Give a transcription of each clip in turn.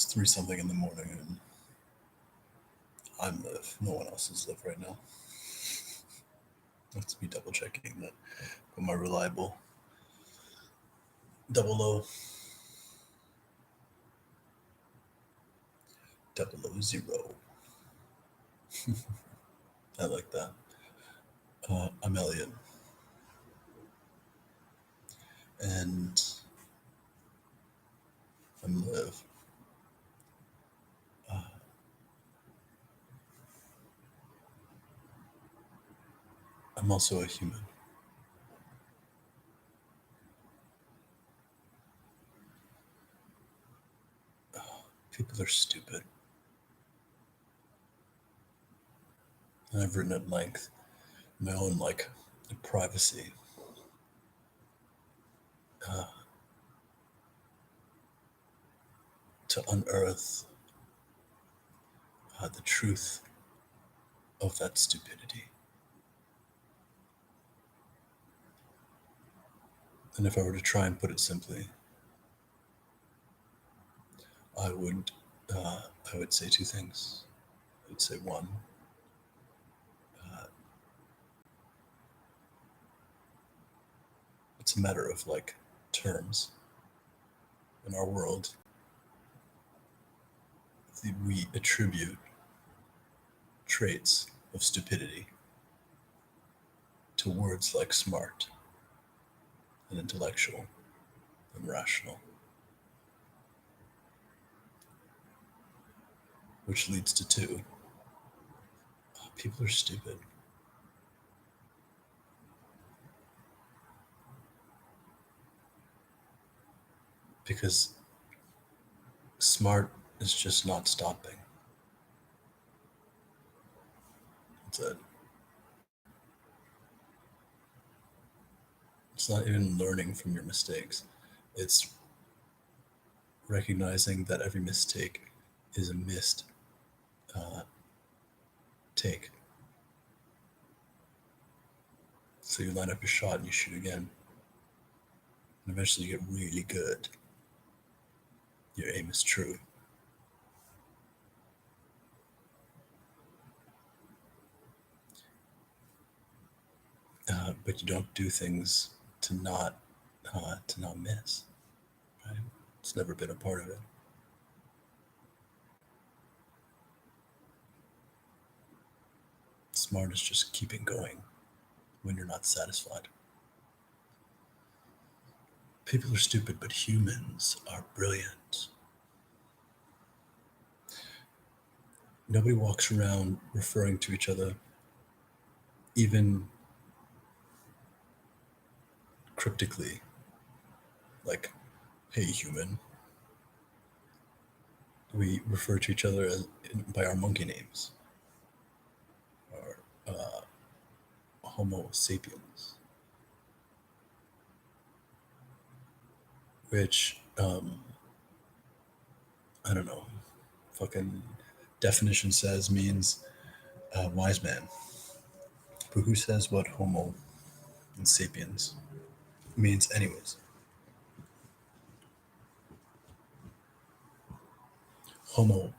3 something in the morning, and I'm live. No one else is live right now. Let's be double checking that. Got my reliable 00 000. I like that. I'm Elliot, and I'm live. I'm also a human. People are stupid. And I've written at length my own privacy. To unearth the truth of that stupidity. And if I were to try and put it simply, I would say two things. I would say one, it's a matter of terms in our world. We attribute traits of stupidity to words like smart and intellectual and rational, which leads to two. People are stupid. Because smart is just not stopping. That's it. It's not even learning from your mistakes. It's recognizing that every mistake is a missed take. So you line up your shot and you shoot again. And eventually you get really good. Your aim is true. But you don't do things to not miss. Right? It's never been a part of it. Smart is just keeping going when you're not satisfied. People are stupid, but humans are brilliant. Nobody walks around referring to each other, even cryptically, like, hey, human. We refer to each other by our monkey names, or Homo sapiens, which, I don't know, fucking definition says means wise man. But who says what Homo and sapiens means, anyways? Homo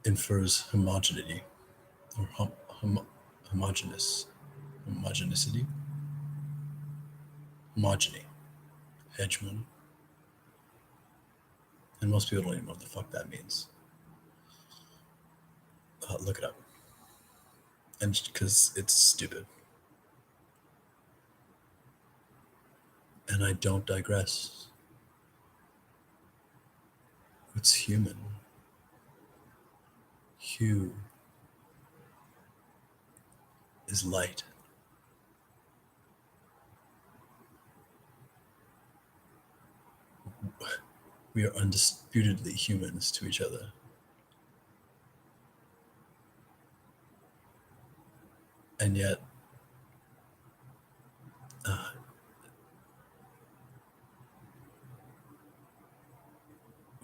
infers homogeneity, or homogeneity, homogeny, hegemon. And most people don't even know what the fuck that means. Look it up. And because it's stupid. And I don't digress. What's human? Hue is light. We are undisputedly humans to each other. And yet,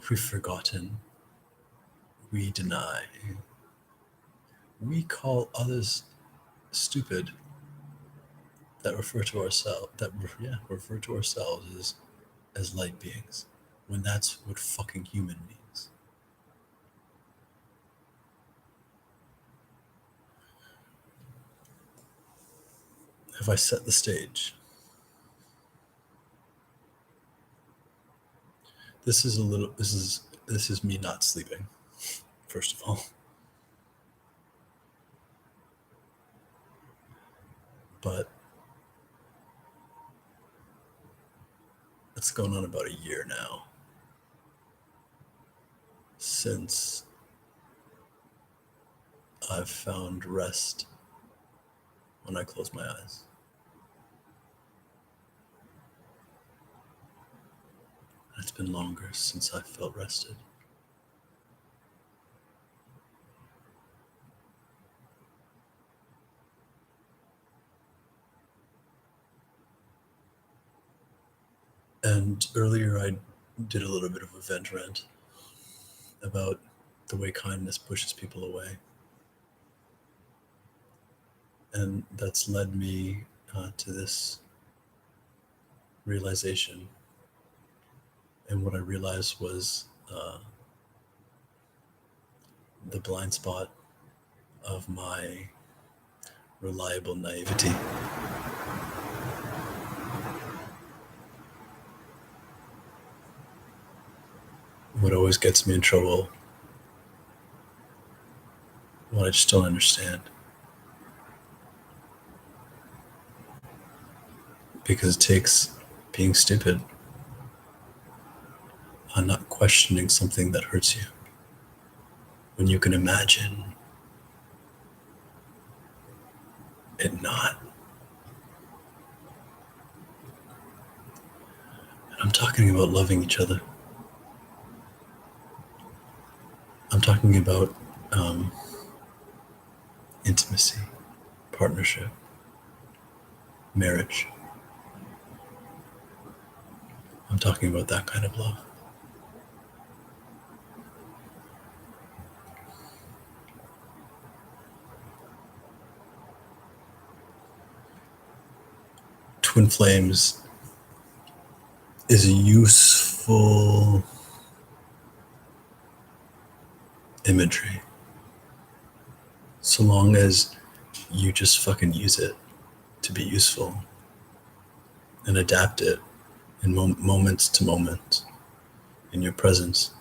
we've forgotten. We deny. We call others stupid that refer to ourselves as light beings, when that's what fucking human means. have I set the stage? This is me not sleeping, first of all. But it's going on about a year now since I've found rest when I close my eyes. It's been longer since I felt rested. And earlier I did a little bit of a vent rant about the way kindness pushes people away. And that's led me to this realization. And what I realized was the blind spot of my reliable naivety. What always gets me in trouble, what I just don't understand. Because it takes being stupid on not questioning something that hurts you. When you can imagine it not. And I'm talking about loving each other. I'm talking about intimacy, partnership, marriage. I'm talking about that kind of love. Twin flames is a useful imagery so long as you just fucking use it to be useful and adapt it in moments to moments in your presence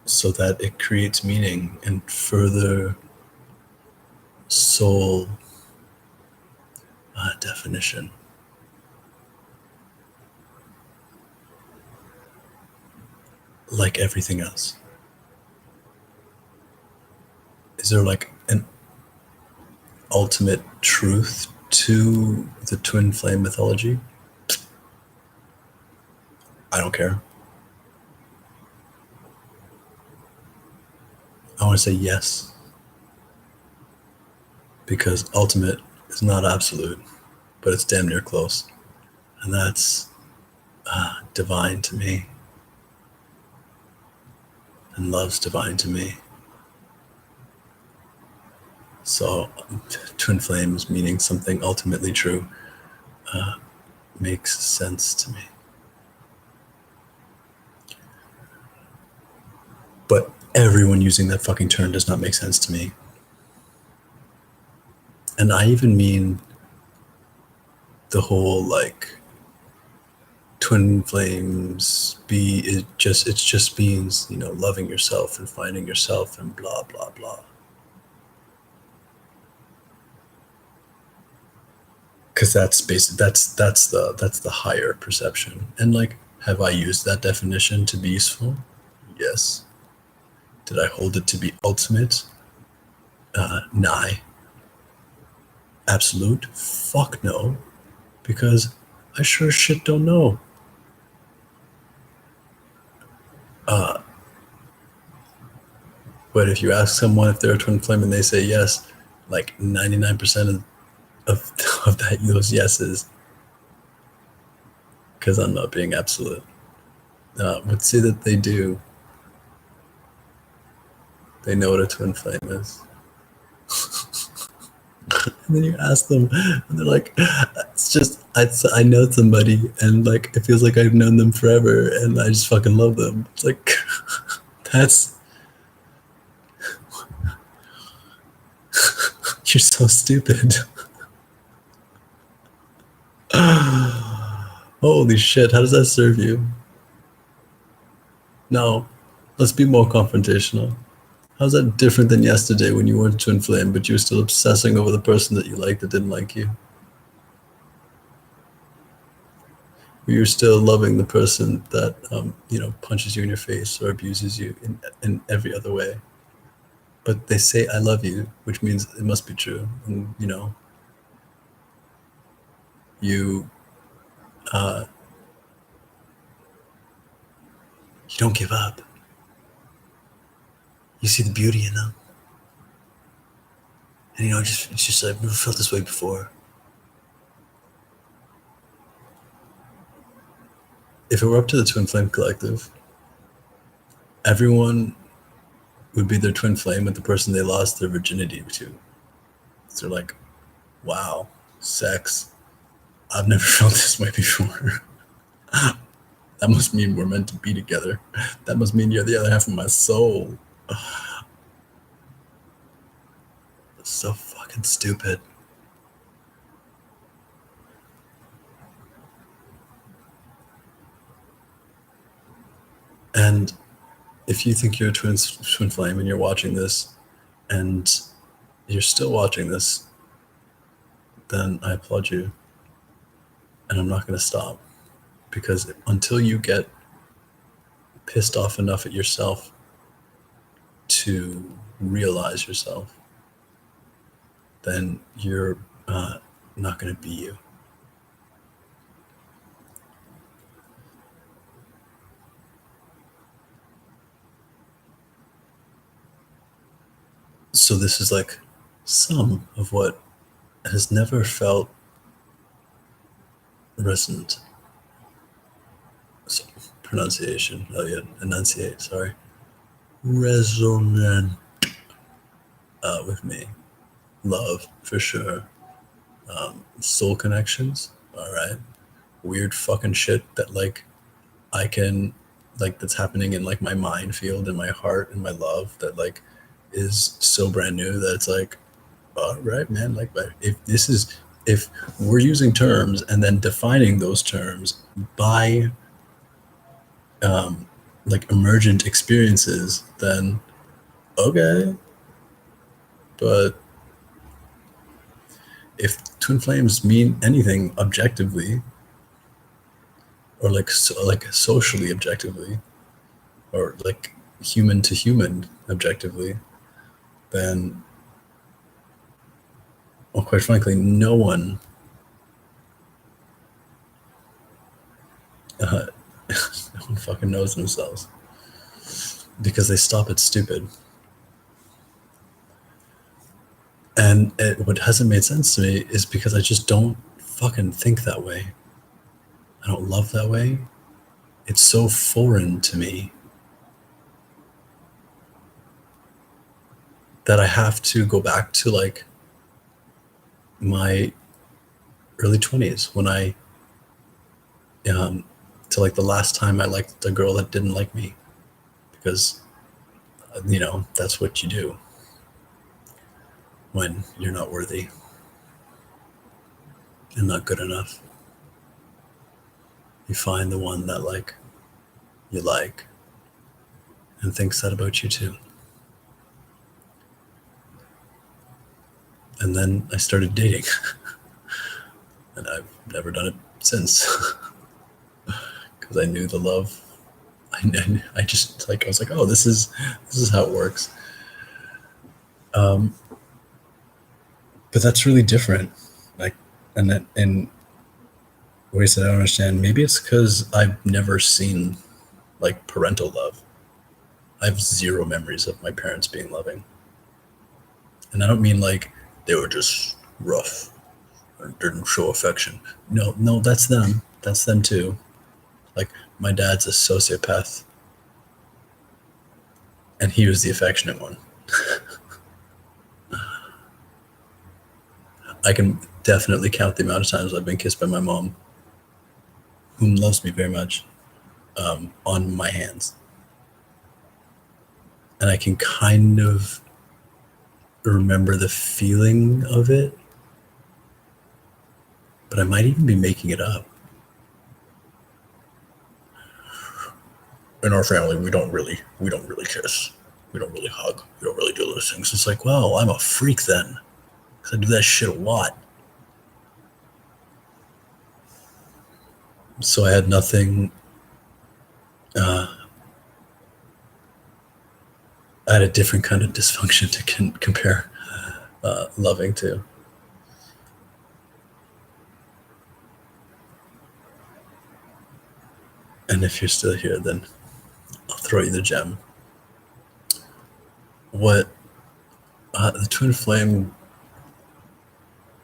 so that it creates meaning and further soul definition. Like everything else. Is there like an ultimate truth to the twin flame mythology? I don't care. I want to say yes. Because ultimate is not absolute, but it's damn near close. And that's divine to me. And love's divine to me. So twin flames meaning something ultimately true makes sense to me. But everyone using that fucking term does not make sense to me. And I even mean the whole like twin flames it just means, you know, loving yourself and finding yourself and blah blah blah. Because that's the higher perception. And like, have I used that definition to be useful? Yes. Did I hold it to be ultimate? Nah. Absolute? Fuck no. Because I sure as shit don't know. But if you ask someone if they're a twin flame and they say yes, like 99% of those yeses, because I'm not being absolute, would say that they do. They know what a twin flame is. And then you ask them, and they're like, it's just, I know somebody, and like, it feels like I've known them forever, and I just fucking love them. It's like, that's, you're so stupid. Holy shit, how does that serve you? No, let's be more confrontational. How's that different than yesterday when you weren't twin flame, but you were still obsessing over the person that you liked that didn't like you? You're still loving the person that punches you in your face or abuses you in every other way. But they say I love you, which means it must be true. And you uh, you don't give up. You see the beauty in them, and it's just I've never felt this way before. If it were up to the Twin Flame Collective, everyone would be their twin flame with the person they lost their virginity to. So they're like, wow, sex. I've never felt this way before. That must mean we're meant to be together. That must mean you're the other half of my soul. So fucking stupid. And if you think you're a twin flame and you're watching this and you're still watching this, then I applaud you. And I'm not going to stop, because until you get pissed off enough at yourself to realize yourself, then you're not going to be you. So this is like some of what has never felt resonant. So, pronunciation. Oh yeah, enunciate. Sorry. Resonant with me. Love for sure. Soul connections. All right. Weird fucking shit that like I can that's happening in like my mind field and my heart and my love that like is so brand new that it's like, all right, man. Like, if we're using terms and then defining those terms by like emergent experiences, then okay. But if twin flames mean anything objectively, or like socially objectively, or like human to human objectively, then, well, quite frankly, no one no one fucking knows themselves, because they stop at stupid. And what hasn't made sense to me is because I just don't fucking think that way. I don't love that way. It's so foreign to me that I have to go back to like my early 20s when to like the last time I liked a girl that didn't like me, because that's what you do when you're not worthy and not good enough. You find the one that like you like and thinks that about you too. And then I started dating and I've never done it since. Because I knew the love. I just like, I was like, oh, this is how it works. But that's really different. Like, and that in ways that I don't understand. Maybe it's because I've never seen like parental love. I have zero memories of my parents being loving. And I don't mean like they were just rough or didn't show affection. No, that's them. That's them too. Like, my dad's a sociopath, and he was the affectionate one. I can definitely count the amount of times I've been kissed by my mom, whom loves me very much, on my hands. And I can kind of remember the feeling of it, but I might even be making it up. In our family, we don't really kiss. We don't really hug. We don't really do those things. It's like, well, I'm a freak then, because I do that shit a lot. So I had nothing. I had a different kind of dysfunction to compare loving to. And if you're still here, then I'll throw you the gem. What the Twin Flame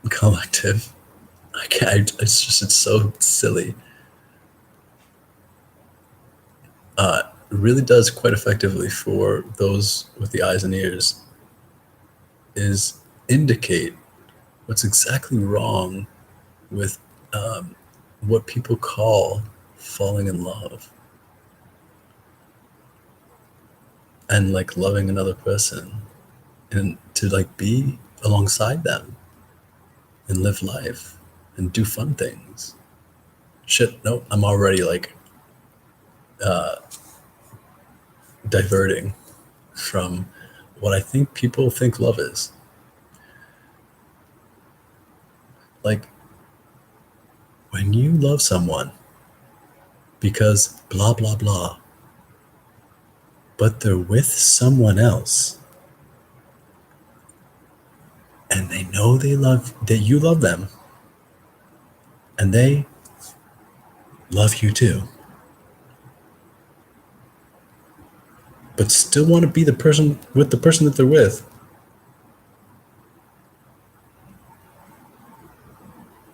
Collective? I can't. It's so silly. It really does quite effectively for those with the eyes and ears. Is indicate what's exactly wrong with what people call falling in love and like loving another person and to like be alongside them and live life and do fun things. Shit, no, I'm already like diverting from what I think people think love is. Like when you love someone because blah blah blah, but they're with someone else and they know they love that you love them and they love you too, but still want to be the person with the person that they're with.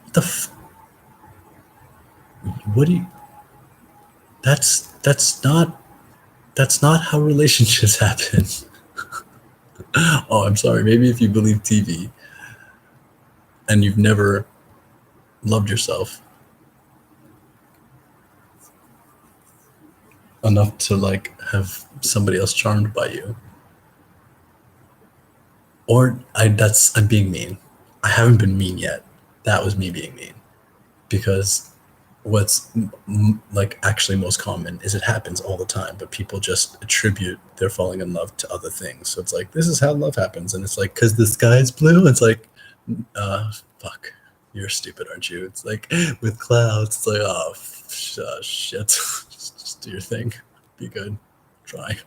What the what do you? That's not how relationships happen. Oh, I'm sorry. Maybe if you believe TV and you've never loved yourself enough to like have somebody else charmed by you, or I'm being mean. I haven't been mean yet. That was me being mean because what's like actually most common is it happens all the time, but people just attribute their falling in love to other things. So it's like this is how love happens, and it's like because the sky is blue. It's like, fuck, you're stupid, aren't you? It's like with clouds. It's like oh shit, just do your thing, be good, try,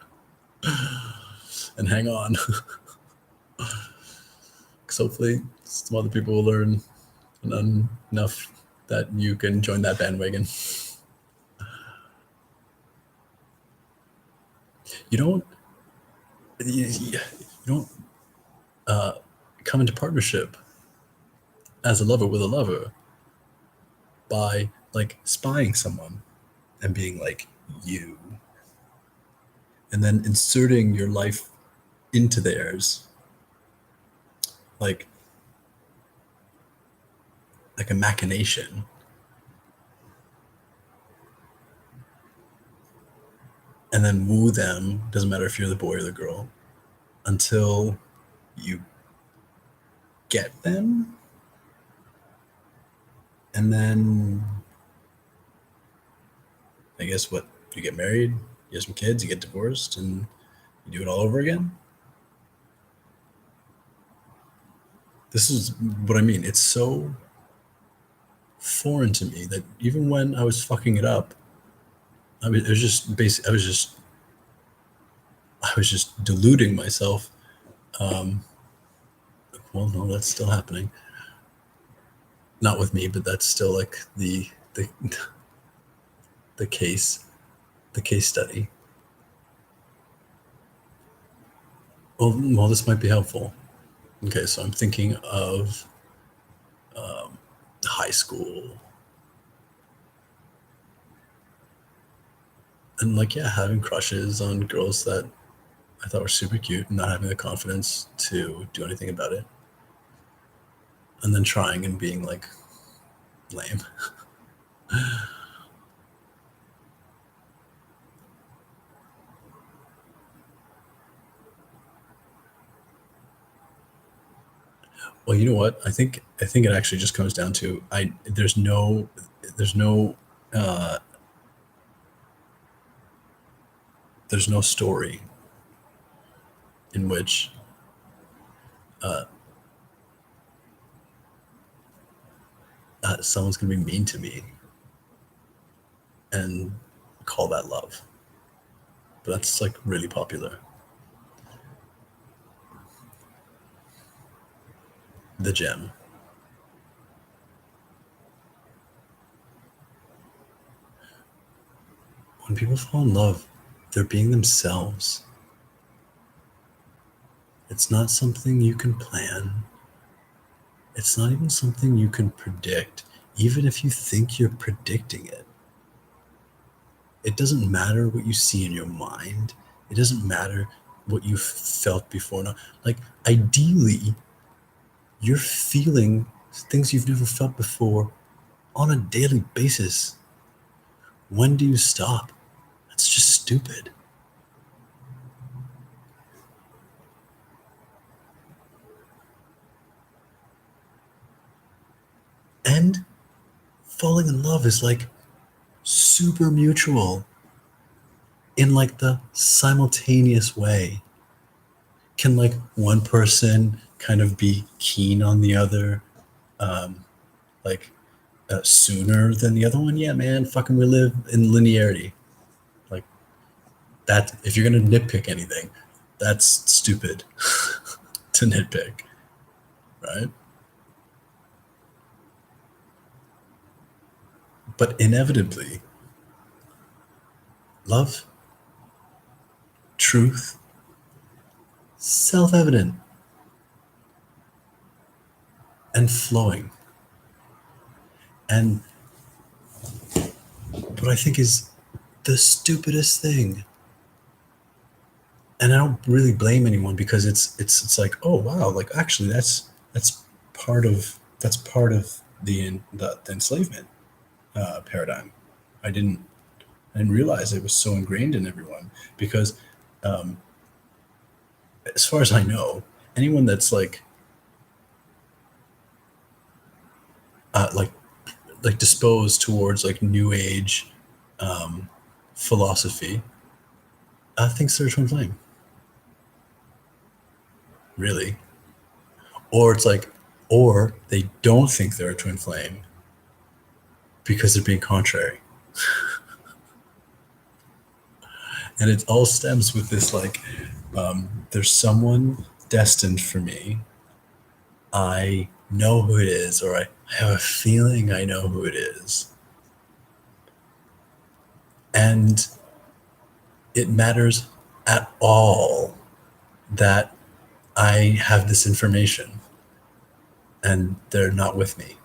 and hang on. Because hopefully some other people will learn enough that you can join that bandwagon. You don't you don't come into partnership as a lover with a lover by like spying someone and being like you and then inserting your life into theirs like like a machination and then woo them, doesn't matter if you're the boy or the girl, until you get them, and then I guess what, you get married, you have some kids, you get divorced, and you do it all over again. This is what I mean. It's so foreign to me that even when I was fucking it up, it was just basic. I was just deluding myself. Um, well, no, that's still happening. Not with me, but that's still like the the case, the case study. Well, this might be helpful. Okay, so I'm thinking of high school and like yeah, having crushes on girls that I thought were super cute, and not having the confidence to do anything about it, and then trying and being like lame. Well, you know what? I think it actually just comes down to I there's no uh, there's no story in which uh, someone's gonna be mean to me and call that love. But that's like really popular. The gem. When people fall in love, they're being themselves. It's not something you can plan. It's not even something you can predict, even if you think you're predicting it. It doesn't matter what you see in your mind. It doesn't matter what you've felt before. Now, like, ideally, you're feeling things you've never felt before on a daily basis. When do you stop? That's just stupid. And falling in love is like super mutual in like the simultaneous way. Can like one person kind of be keen on the other, um, like sooner than the other one? Yeah, man, fucking we live in linearity. Like that, if you're gonna nitpick anything, that's stupid to nitpick, right? But inevitably, love, truth, self-evident and flowing. And what I think is the stupidest thing, and I don't really blame anyone because it's like, oh wow, like actually that's part of the enslavement paradigm. I didn't I didn't realize it was so ingrained in everyone because, um, as far as I know, anyone that's uh, like like disposed towards like new age um, philosophy thinks they're a twin flame, really, or it's like, or they don't think they're a twin flame because they're being contrary, and it all stems with this like, there's someone destined for me. I know who it is, or I have a feeling I know who it is. And it matters at all that I have this information and they're not with me.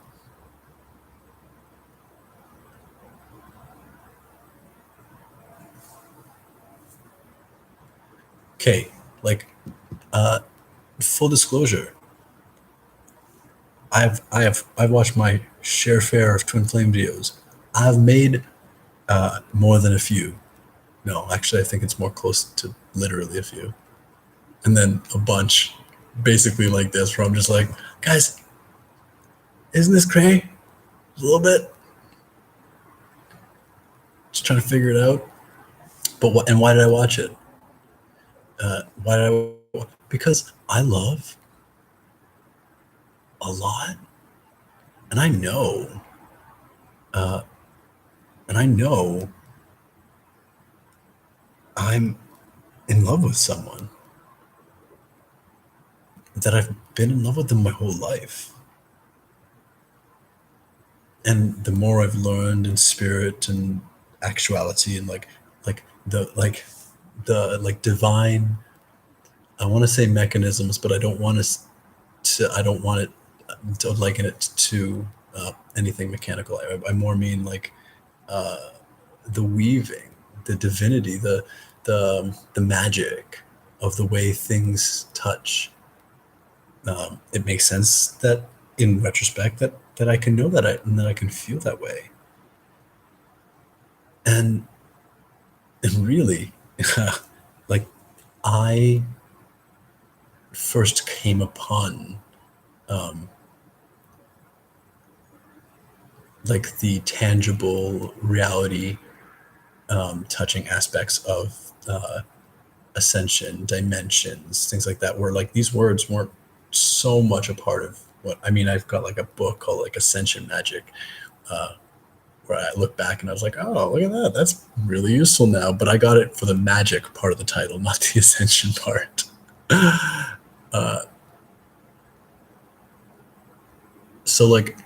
Okay, like, uh, full disclosure, I've watched my share fare of twin flame videos. I've made more than a few. No, actually, I think it's more close to literally a few, and then a bunch, basically like this, where I'm just like, guys, isn't this cray? A little bit, just trying to figure it out. But what? And why did I watch it? Why did I? Because I love a lot, and uh, I know I'm in love with someone that I've been in love with them my whole life. And the more I've learned in spirit and actuality and like the like divine, I want to say mechanisms, but I don't want it to liken it to anything mechanical. I more mean like the weaving, the divinity, the magic of the way things touch. It makes sense that in retrospect that I can know that and that I can feel that way. And really, like, I first came upon um, like the tangible reality, touching aspects of ascension, dimensions, things like that, where like these words weren't so much a part of what I mean. I've got like a book called like Ascension Magic, uh, where I look back and I was like, oh, look at that. That's really useful now. But I got it for the magic part of the title, not the ascension part. uh, so like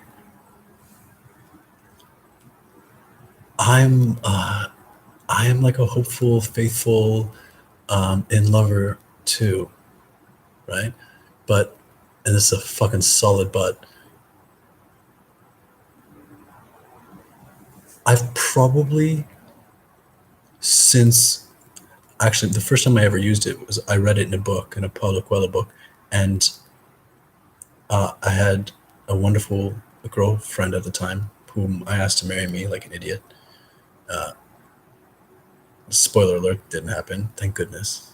I'm I am like a hopeful, faithful, in lover too, right? But and this is a fucking solid but. I've probably since actually the first time I ever used it was I read it in a book, in a Paulo Coelho book, and I had a wonderful girlfriend at the time whom I asked to marry me like an idiot. Uh, Spoiler alert, didn't happen, thank goodness.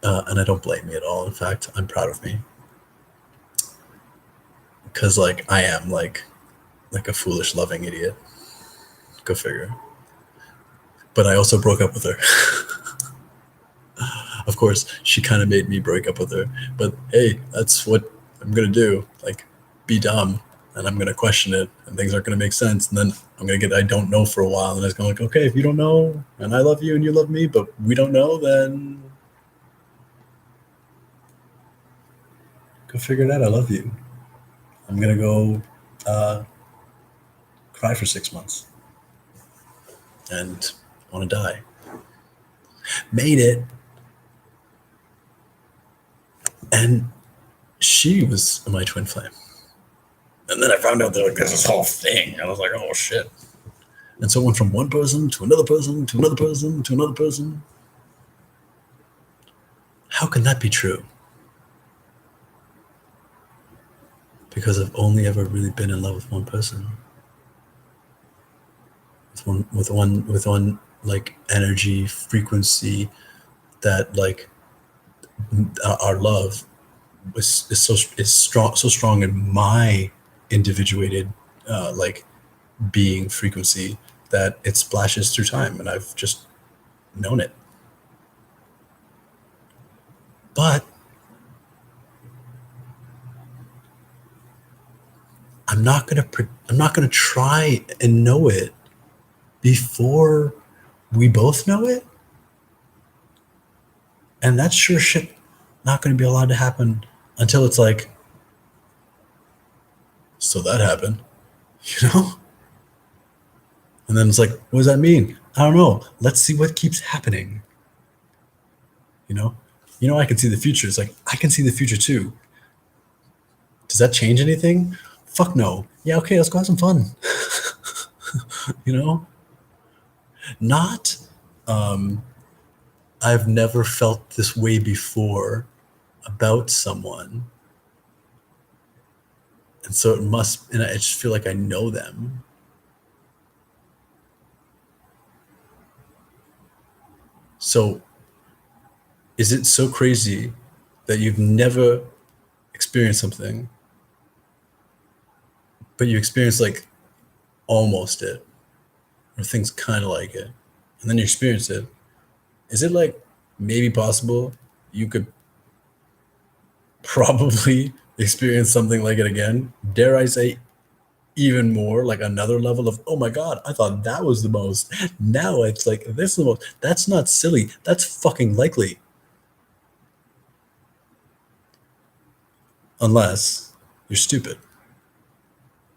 And I don't blame me at all. In fact, I'm proud of me because like I am like a foolish loving idiot. Go figure. But I also broke up with her. Of course, she kind of made me break up with her. But hey, that's what I'm gonna do. Like, be dumb, and I'm gonna question it, and things aren't gonna make sense. And then I'm gonna get I don't know for a while, and it's gonna like, okay, if you don't know, and I love you and you love me, but we don't know, then go figure it out. I love you. I'm gonna go uh, cry for 6 months and want to die. Made it, and she was my twin flame. And then I found out that like there's this whole thing, and I was like, oh shit. And so it went from one person to another person to another person to another person. How can that be true? Because I've only ever really been in love with one person, with one like energy frequency that like our love is so strong in my individuated like being frequency that it splashes through time, and I've just known it. But I'm not gonna try and know it before we both know it, and that's sure shit not gonna be allowed to happen until it's like, so that happened, you know? And then it's like, what does that mean? I don't know. Let's see what keeps happening, you know? I can see the future. It's like, I can see the future too. Does that change anything? Fuck no. Yeah, okay, let's go have some fun. you know? Not, um, I've never felt this way before about someone. And so it must, and I just feel like I know them. So is it so crazy that you've never experienced something, but you experience like almost it, or things kind of like it, and then you experience it? Is it like maybe possible you could probably experience something like it again? Dare I say, even more, like another level of, oh my God, I thought that was the most. Now it's like, this is the most. That's not silly. That's fucking likely. Unless you're stupid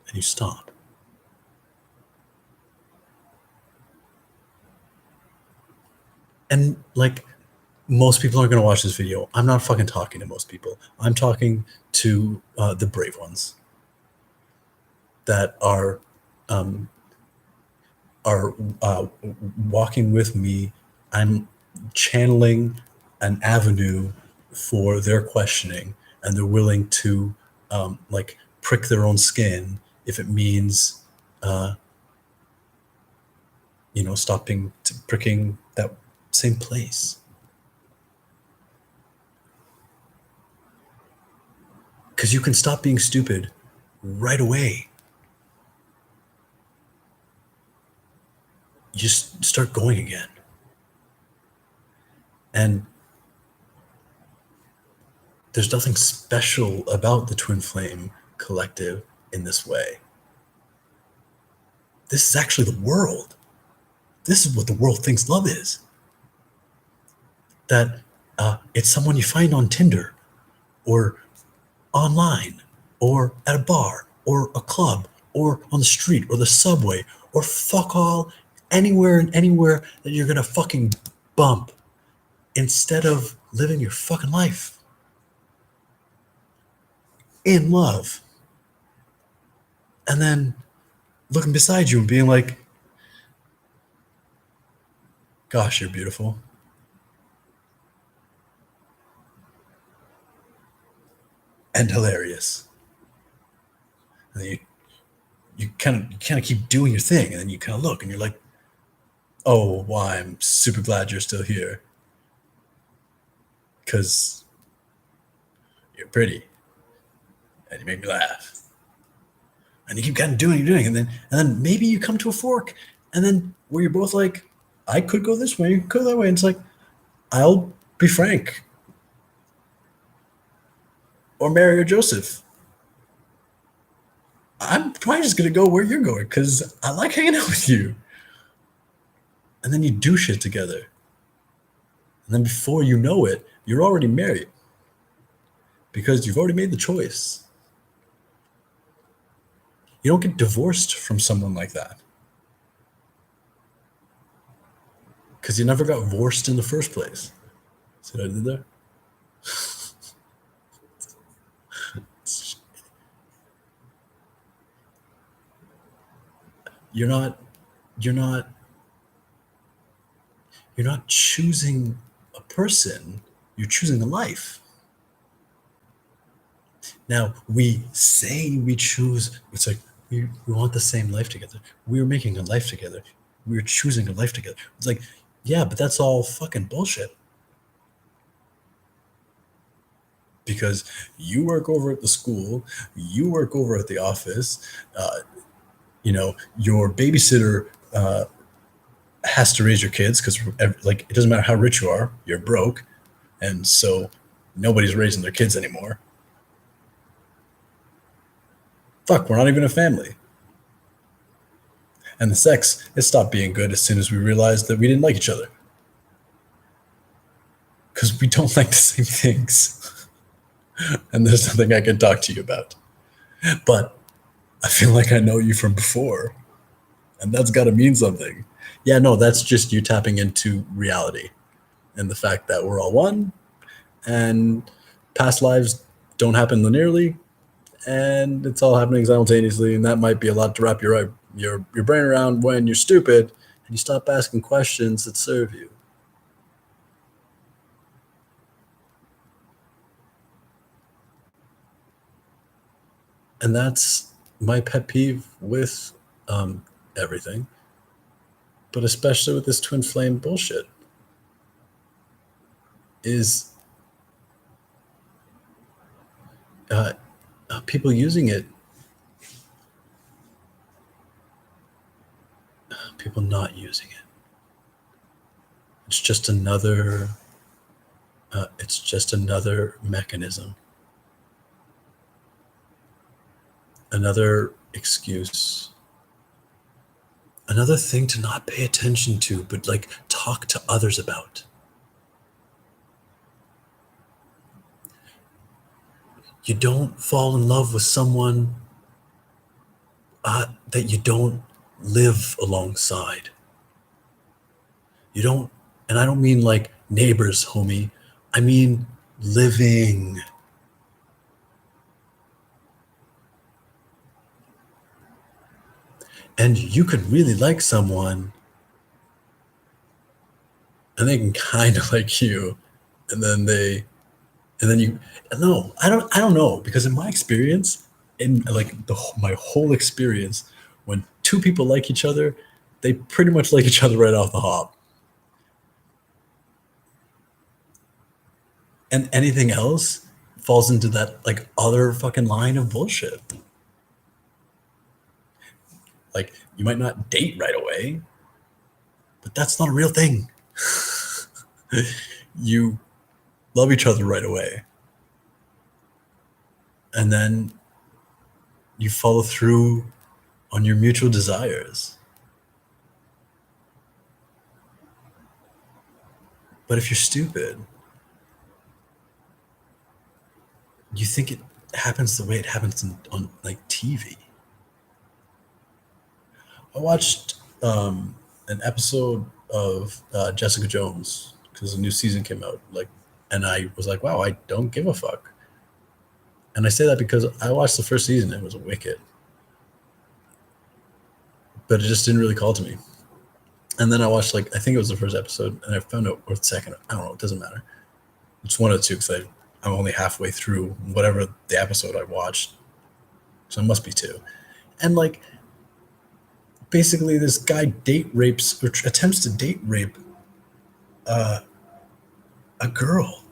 and you stop. And like, most people aren't going to watch this video. I'm not fucking talking to most people. I'm talking to the brave ones that um, are walking with me. I'm channeling an avenue for their questioning, and they're willing to like prick their own skin if it means uh, stopping to pricking that same place. because you can stop being stupid right away. You just start going again. And there's nothing special about the Twin Flame Collective in this way. This is actually the world. This is what the world thinks love is. That it's someone you find on Tinder or online or at a bar or a club or on the street or the subway or fuck all, anywhere and anywhere that you're going to fucking bump instead of living your fucking life in love. And then looking beside you and being like, gosh, you're beautiful. And hilarious. And then you kind of keep doing your thing, and then you kind of look and you're like, oh, why, I'm super glad you're still here. Because you're pretty and you make me laugh. And you keep kind of doing what you're doing, and then maybe you come to a fork, and then where you're both like, I could go this way, you could go that way, and it's like, I'll be Frank or Mary or Joseph. I'm probably just gonna go where you're going because I like hanging out with you. And then you do shit together, and then before you know it, you're already married because you've already made the choice. You don't get divorced from someone like that because you never got divorced in the first place. See what I did there? You're not choosing a person, you're choosing a life. Now we say we choose, it's like we want the same life together. We're making a life together. We're choosing a life together. It's like, yeah, but that's all fucking bullshit. Because you work over at the school, you work over at the office, your babysitter has to raise your kids because, like, it doesn't matter how rich you are, you're broke, and so nobody's raising their kids anymore. Fuck, we're not even a family. And the sex, it stopped being good as soon as we realized that we didn't like each other. Because we don't like the same things. And there's nothing I can talk to you about. But I feel like I know you from before. And that's got to mean something. Yeah, no, that's just you tapping into reality and the fact that we're all one and past lives don't happen linearly and it's all happening simultaneously. And that might be a lot to wrap your brain around when you're stupid and you stop asking questions that serve you. And that's my pet peeve with everything, but especially with this twin flame bullshit, is people using it, people not using it. It's just another mechanism, another excuse, another thing to not pay attention to, but like talk to others about. You don't fall in love with someone that you don't live alongside. You don't, and I don't mean like neighbors, homie. I mean living. And you could really like someone and they can kind of like you, and then you, no, I don't know, because in my experience, in like my whole experience, when two people like each other, they pretty much like each other right off the hop. And anything else falls into that like other fucking line of bullshit. Like, you might not date right away, but that's not a real thing. You love each other right away. And then you follow through on your mutual desires. But if you're stupid, you think it happens the way it happens on like TV. I watched an episode of Jessica Jones because a new season came out. Like, and I was like, wow, I don't give a fuck. And I say that because I watched the first season. It was wicked, but it just didn't really call to me. And then I watched, like, I think it was the first episode, and I found out, or the second, I don't know, it doesn't matter. It's one of the two because I'm only halfway through whatever the episode I watched, so it must be two. And like, basically, this guy date rapes or attempts to date rape a girl.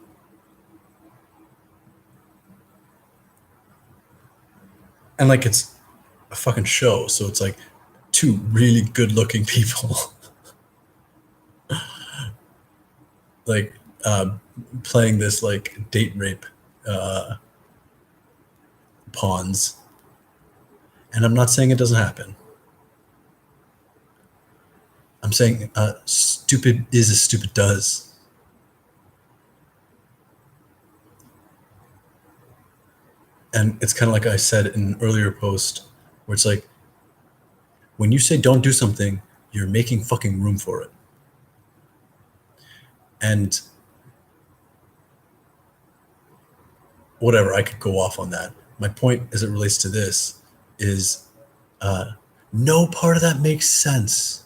And like, it's a fucking show, so it's like two really good-looking people, like playing this like date rape pawns. And I'm not saying it doesn't happen. I'm saying stupid is as stupid does. And it's kind of like I said in an earlier post, where it's like, when you say don't do something, you're making fucking room for it. And whatever, I could go off on that. My point as it relates to this is no part of that makes sense.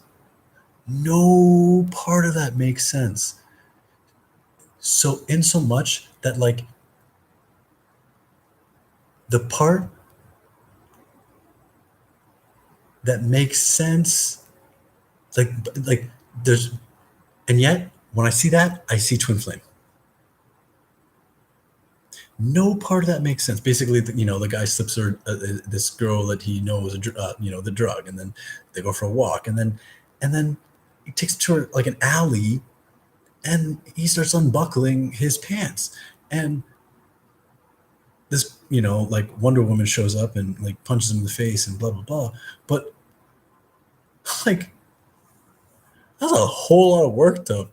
No part of that makes sense. So in so much that like the part that makes sense, like there's, and yet when I see that, I see twin flame. No part of that makes sense. Basically, the guy slips her this girl that he knows, the drug, and then they go for a walk, and then he takes her to like an alley, and he starts unbuckling his pants, and this like Wonder Woman shows up and like punches him in the face and blah blah blah. But like, that's a whole lot of work to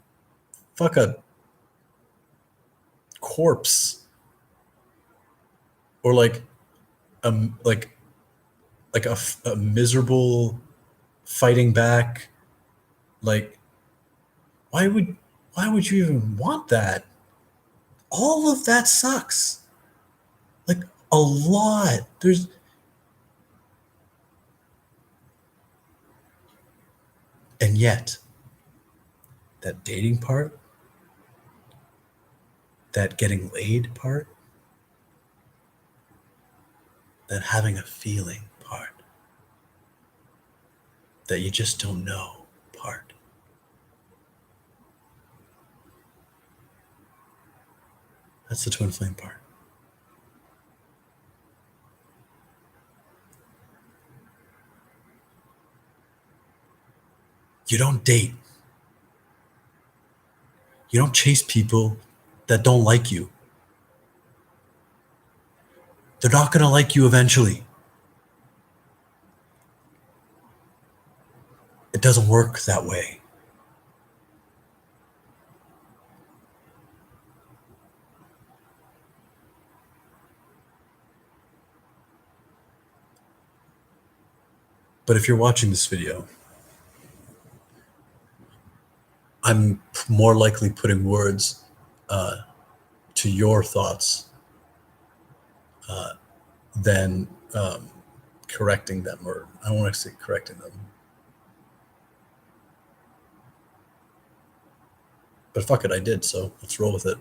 fuck a corpse, or like a miserable fighting back. Like, why would you even want that? All of that sucks. Like, a lot. And yet, that dating part, that getting laid part, that having a feeling part, that you just don't know part, that's the twin flame part. You don't date. You don't chase people that don't like you. They're not going to like you eventually. It doesn't work that way. But if you're watching this video, I'm more likely putting words to your thoughts than correcting them, or I don't want to say correcting them. But fuck it, I did, so let's roll with it.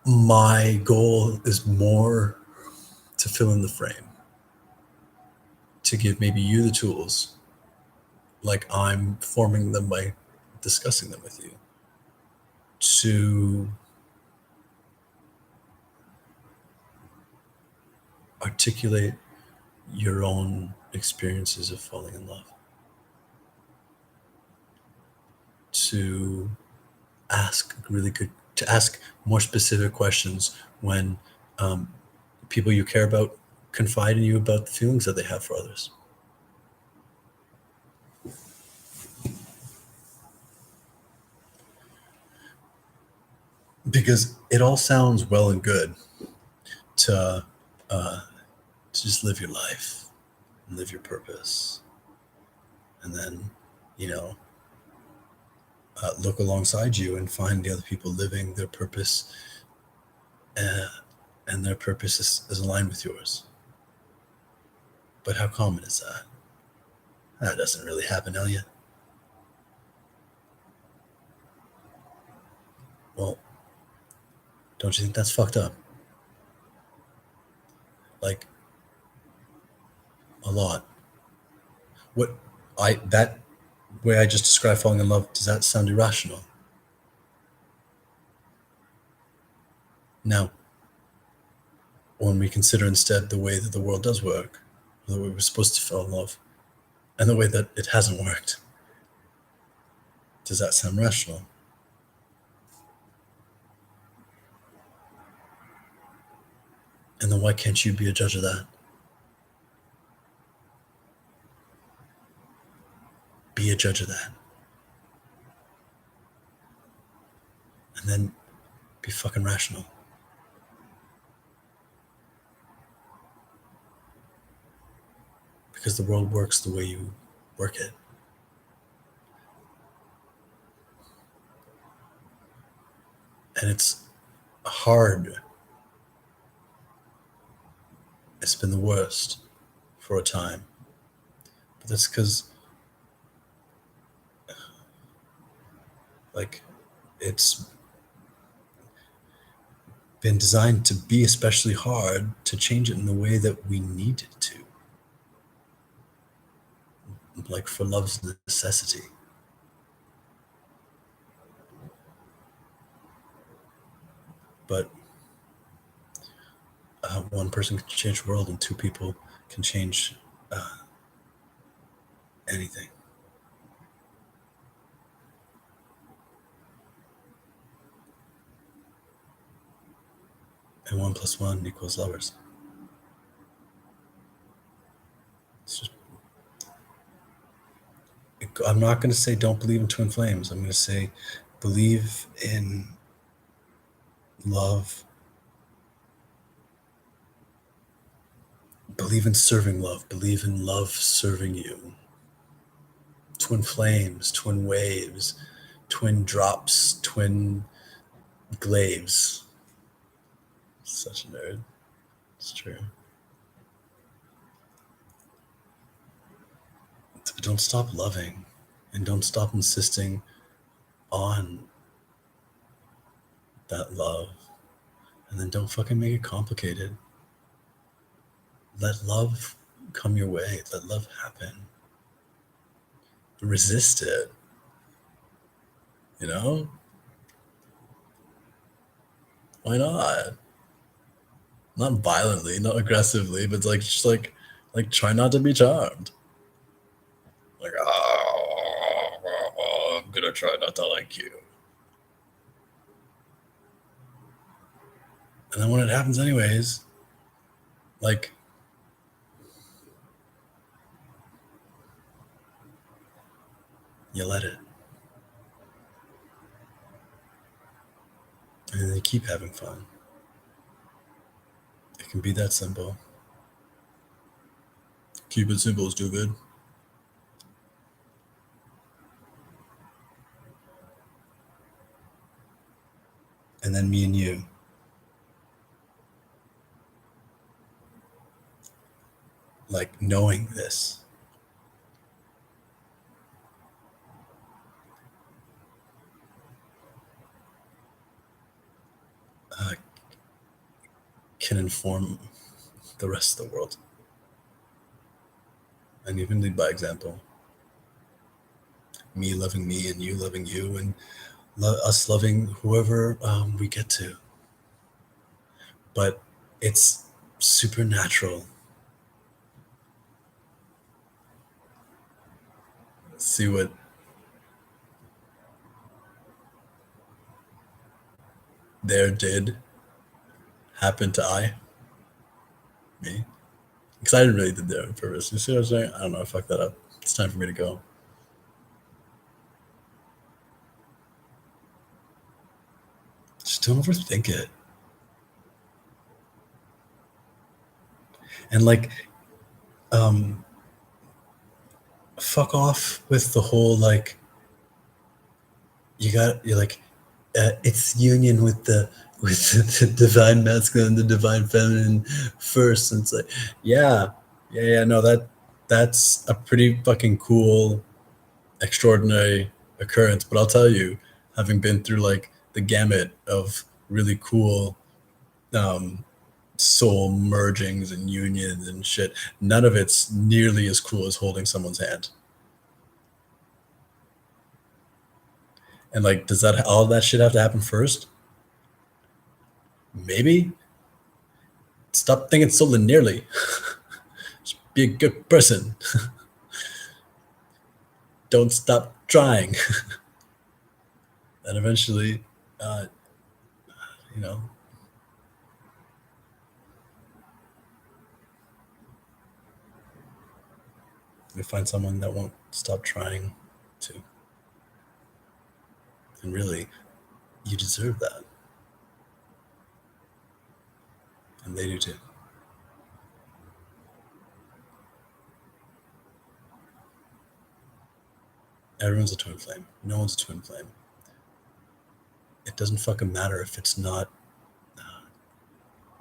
My goal is more to fill in the frame, to give maybe you the tools, like I'm forming them by discussing them with you. to articulate your own experiences of falling in love, to to ask more specific questions when people you care about confide in you about the feelings that they have for others. Because it all sounds well and good to to just live your life and live your purpose, and then, you know, look alongside you and find the other people living their purpose, uh, and their purpose is aligned with yours. But how common is that? That doesn't really happen, Elliot. Well, don't you think that's fucked up? Like, a lot. What I that way I just described falling in love, does that sound irrational? Now, when we consider instead the way that the world does work, the way we're supposed to fall in love, and the way that it hasn't worked, does that sound rational? And then why can't you be a judge of that? Be a judge of that. And then be fucking rational. Because the world works the way you work it. And it's hard. It's been the worst for a time. But that's because, like, it's been designed to be especially hard to change it in the way that we need it to. Like, for love's necessity. But one person can change the world, and two people can change anything. And 1+1 = lovers. It's just, I'm not going to say don't believe in twin flames. I'm going to say believe in love. Believe in serving love. Believe in love serving you. Twin flames, twin waves, twin drops, twin glaives. Such a nerd. It's true. But don't stop loving, and don't stop insisting on that love. And then don't fucking make it complicated. Let love come your way. Let love happen. Resist it. You know? Why not? Not violently, not aggressively, but like just like try not to be charmed. Like, oh, I'm gonna try not to like you. And then when it happens anyways, like, you let it. And then you keep having fun. It can be that simple. Keep it simple, stupid. And then me and you. Like, knowing this. Can inform the rest of the world. And even lead by example. Me loving me and you loving you, and us loving whoever we get to. But it's supernatural. See what there did happen to me. Because I didn't really did there on purpose. You see what I'm saying? I don't know. I fucked that up. It's time for me to go. Just don't overthink it. And like, fuck off with the whole like, you're like, it's union with the divine masculine and the divine feminine first. And it's like, yeah, no, that's a pretty fucking cool, extraordinary occurrence. But I'll tell you, having been through like the gamut of really cool soul mergings and unions and shit, none of it's nearly as cool as holding someone's hand. And like, does that all that shit have to happen first? Maybe. Stop thinking so linearly. Just be a good person. Don't stop trying. And eventually, you know, you find someone that won't stop trying to. And really, you deserve that. And they do too. Everyone's a twin flame. No one's a twin flame. It doesn't fucking matter if it's not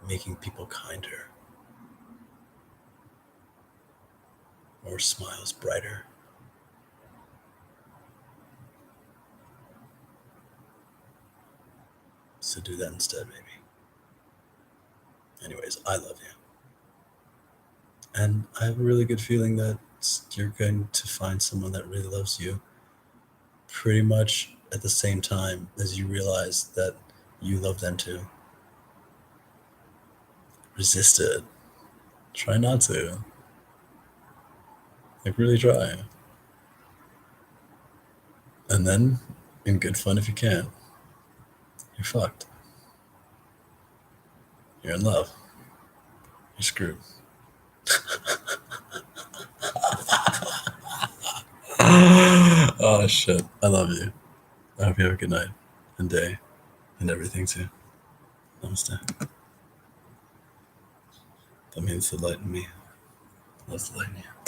making people kinder or smiles brighter. So do that instead, maybe. Anyways, I love you. And I have a really good feeling that you're going to find someone that really loves you pretty much at the same time as you realize that you love them too. Resist it. Try not to. Like, really try. And then, in good fun if you can, you're fucked. You're in love. You're screwed. Oh shit. I love you. I hope you have a good night and day and everything too. Namaste. That means the light in me loves the light in you.